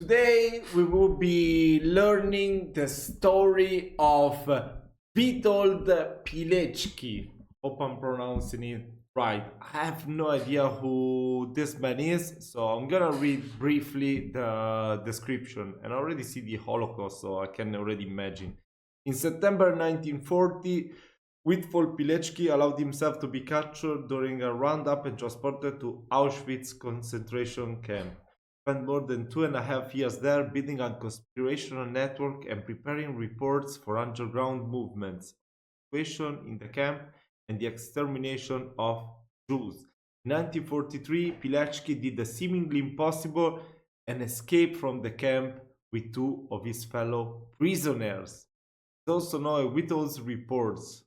Today we will be learning the story of Witold Pilecki. Hope I'm pronouncing it right. I have no idea who this man is, so I'm gonna read briefly the description. And I already see the Holocaust, so I can already imagine. In September 1940, Witold Pilecki allowed himself to be captured during a roundup and transported to Auschwitz concentration camp. Spent more than 2.5 years there, building a conspiratorial network and preparing reports for underground movements, situation in the camp, and the extermination of Jews. In 1943, Pilecki did the seemingly impossible and escaped from the camp with two of his fellow prisoners. It's also known as Witold's reports,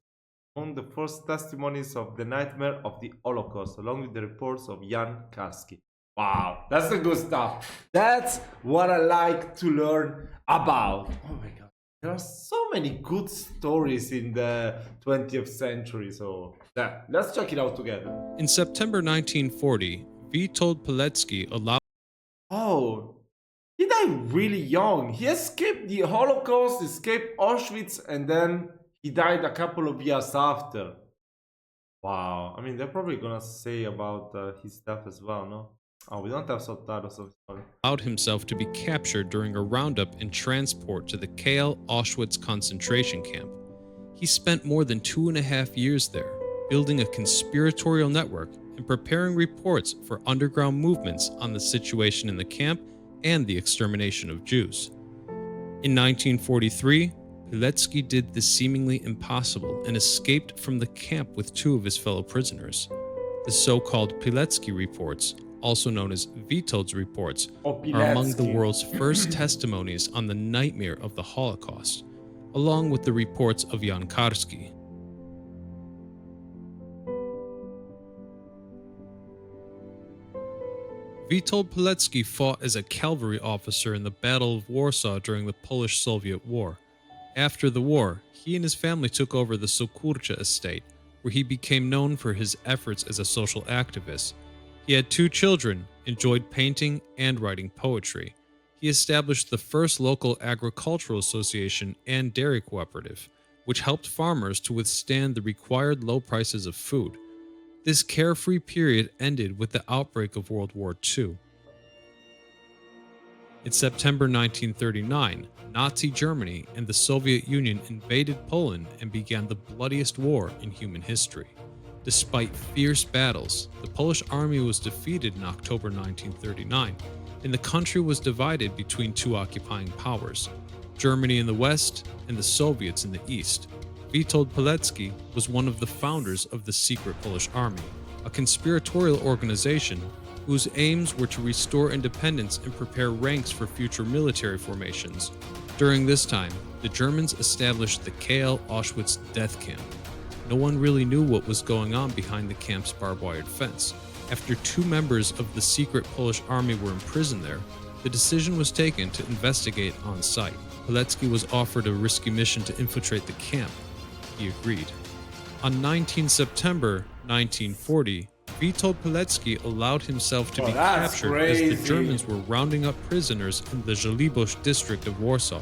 among the first testimonies of the nightmare of the Holocaust, along with the reports of Jan Karski. Wow, that's the good stuff. That's what I like to learn about. Oh my god, there are so many good stories in the 20th century. So yeah, let's check it out together. In September 1940, Witold Pilecki allowed. Oh, he died really young. He escaped the Holocaust, escaped Auschwitz, and then he died a couple of years after. Wow, I mean, they're probably gonna say about his death as well, no? Oh, we don't have subtitles, I'm sorry. Allowed himself to be captured during a roundup and transport to the Kahl Auschwitz concentration camp. He spent more than 2.5 years there, building a conspiratorial network and preparing reports for underground movements on the situation in the camp and the extermination of Jews. In 1943, Pilecki did the seemingly impossible and escaped from the camp with two of his fellow prisoners. The so-called Pilecki reports, also known as Witold's reports, are among the world's first testimonies on the nightmare of the Holocaust, along with the reports of Jan Karski. Witold Pilecki fought as a cavalry officer in the Battle of Warsaw during the Polish-Soviet War. After the war, he and his family took over the Sokurcha estate, where he became known for his efforts as a social activist. He had 2 children, enjoyed painting and writing poetry. He established the first local agricultural association and dairy cooperative, which helped farmers to withstand the required low prices of food. This carefree period ended with the outbreak of World War II. In September 1939, Nazi Germany and the Soviet Union invaded Poland and began the bloodiest war in human history. Despite fierce battles, the Polish army was defeated in October 1939, and the country was divided between 2 occupying powers, Germany in the west and the Soviets in the east. Witold Pilecki was one of the founders of the Secret Polish Army, a conspiratorial organization whose aims were to restore independence and prepare ranks for future military formations. During this time, the Germans established the Kahl Auschwitz death camp. No one really knew what was going on behind the camp's barbed-wire fence. After 2 members of the secret Polish army were imprisoned there, the decision was taken to investigate on site. Pilecki was offered a risky mission to infiltrate the camp. He agreed. On 19 September 1940, Witold Pilecki allowed himself to be captured as the Germans were rounding up prisoners in the Żoliborz district of Warsaw.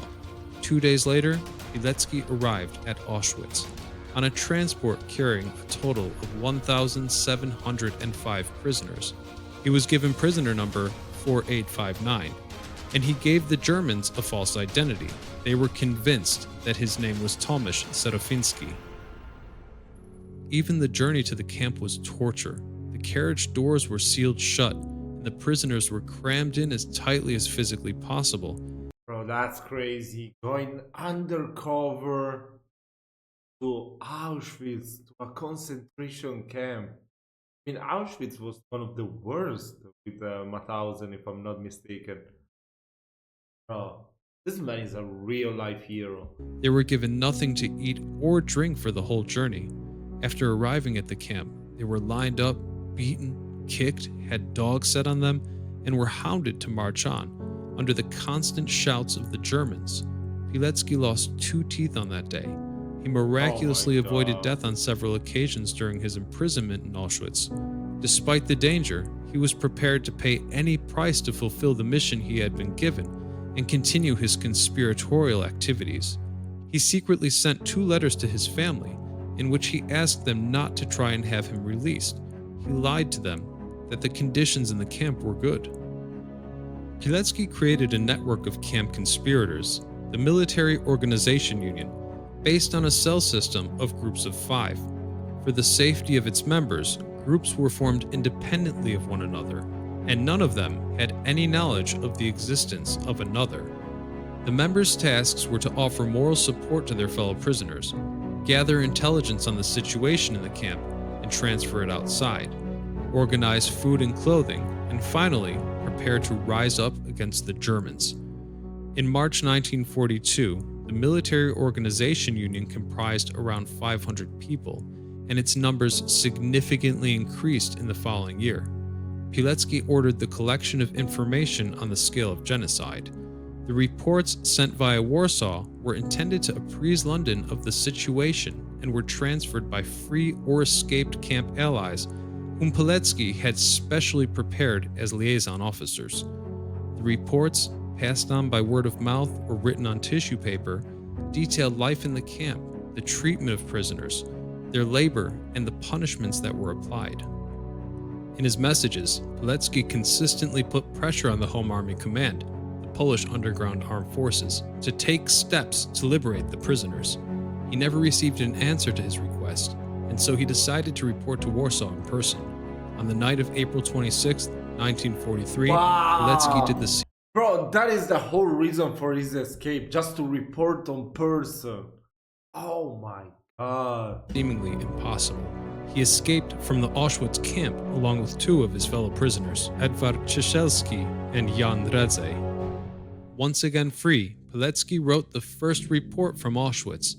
2 days later, Pilecki arrived at Auschwitz on a transport carrying a total of 1,705 prisoners. He was given prisoner number 4859, and he gave the Germans a false identity. They were convinced that his name was Tomasz Serofiński. Even the journey to the camp was torture. The carriage doors were sealed shut, and the prisoners were crammed in as tightly as physically possible. Bro, that's crazy. Going undercover to Auschwitz, to a concentration camp. I mean, Auschwitz was one of the worst with Mauthausen, if I'm not mistaken. Bro, this man is a real life hero. They were given nothing to eat or drink for the whole journey. After arriving at the camp, they were lined up, beaten, kicked, had dogs set on them, and were hounded to march on, under the constant shouts of the Germans. Pilecki lost 2 teeth on that day. He miraculously avoided death on several occasions during his imprisonment in Auschwitz. Despite the danger, he was prepared to pay any price to fulfill the mission he had been given, and continue his conspiratorial activities. He secretly sent 2 letters to his family in which he asked them not to try and have him released. He lied to them that the conditions in the camp were good. Pilecki created a network of camp conspirators, the Military Organization Union, based on a cell system of groups of 5. For the safety of its members, groups were formed independently of one another, and none of them had any knowledge of the existence of another. The members' tasks were to offer moral support to their fellow prisoners, gather intelligence on the situation in the camp and transfer it outside, organize food and clothing, and finally, prepare to rise up against the Germans. In March 1942, the Military Organization Union comprised around 500 people, and its numbers significantly increased in the following year. Pilecki ordered the collection of information on the scale of genocide. The reports sent via Warsaw were intended to apprise London of the situation and were transferred by free or escaped camp allies whom Pilecki had specially prepared as liaison officers. The reports, passed on by word of mouth or written on tissue paper, detailed life in the camp, the treatment of prisoners, their labor, and the punishments that were applied. In his messages, Pilecki consistently put pressure on the Home Army Command, the Polish Underground Armed Forces, to take steps to liberate the prisoners. He never received an answer to his request, and so he decided to report to Warsaw in person. On the night of April 26, 1943, Pilecki did the Bro, that is the whole reason for his escape, just to report on person. Oh my god. Seemingly impossible. He escaped from the Auschwitz camp along with 2 of his fellow prisoners, Edward Ciesielski and Jan Redze. Once again free, Pilecki wrote the first report from Auschwitz.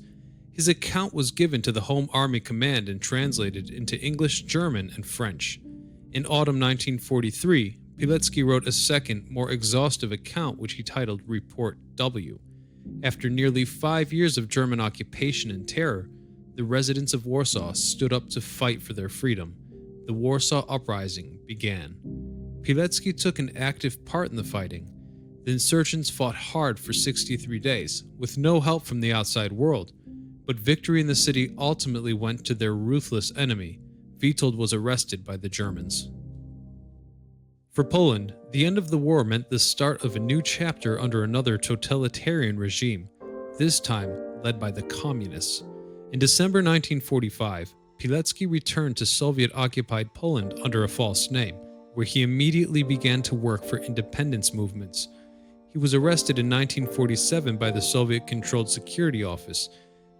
His account was given to the Home Army Command and translated into English, German, and French. In autumn 1943, Pilecki wrote a second, more exhaustive account which he titled Report W. After nearly 5 years of German occupation and terror, the residents of Warsaw stood up to fight for their freedom. The Warsaw Uprising began. Pilecki took an active part in the fighting. The insurgents fought hard for 63 days, with no help from the outside world, but victory in the city ultimately went to their ruthless enemy. Witold was arrested by the Germans. For Poland, the end of the war meant the start of a new chapter under another totalitarian regime, this time led by the Communists. In December 1945, Pilecki returned to Soviet-occupied Poland under a false name, where he immediately began to work for independence movements. He was arrested in 1947 by the Soviet-controlled security office,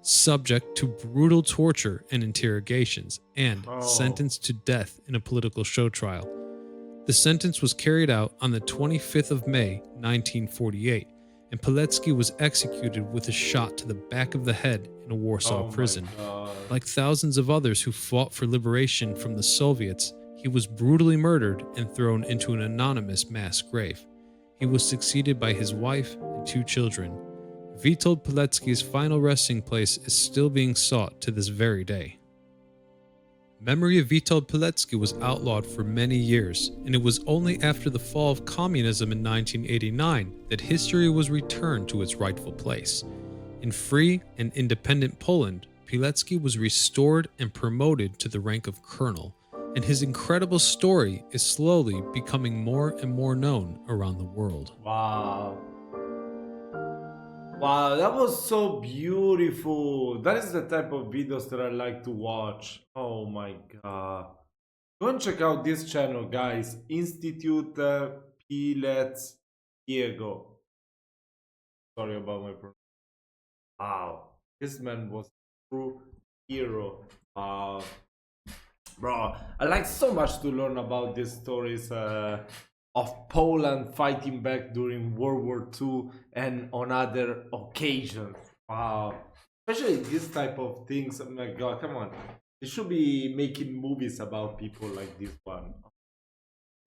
subject to brutal torture and interrogations, and sentenced to death in a political show trial. The sentence was carried out on the 25th of May, 1948, and Pilecki was executed with a shot to the back of the head in a Warsaw prison. Like thousands of others who fought for liberation from the Soviets, he was brutally murdered and thrown into an anonymous mass grave. He was succeeded by his wife and 2 children. Witold Pilecki's final resting place is still being sought to this very day. Memory of Witold Pilecki was outlawed for many years, and it was only after the fall of communism in 1989 that history was returned to its rightful place. In free and independent Poland, Pilecki was restored and promoted to the rank of colonel, and his incredible story is slowly becoming more and more known around the world. Wow. Wow, that was so beautiful. That is the type of videos that I like to watch. Oh my god. Go and check out this channel, guys. Institute Pilecki. Sorry about my pronunciation. Wow. This man was a true hero. Bro, I like so much to learn about these stories of Poland fighting back during World War II and on other occasions. Wow. Especially this type of things. Oh my god, come on. They should be making movies about people like this one.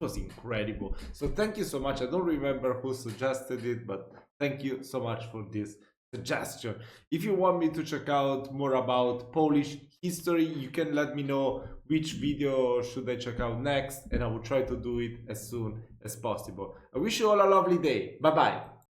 It was incredible. So thank you so much. I don't remember who suggested it, but thank you so much for this suggestion. If you want me to check out more about Polish history, you can let me know which video should I check out next, and I will try to do it as soon as possible. I wish you all a lovely day. Bye bye.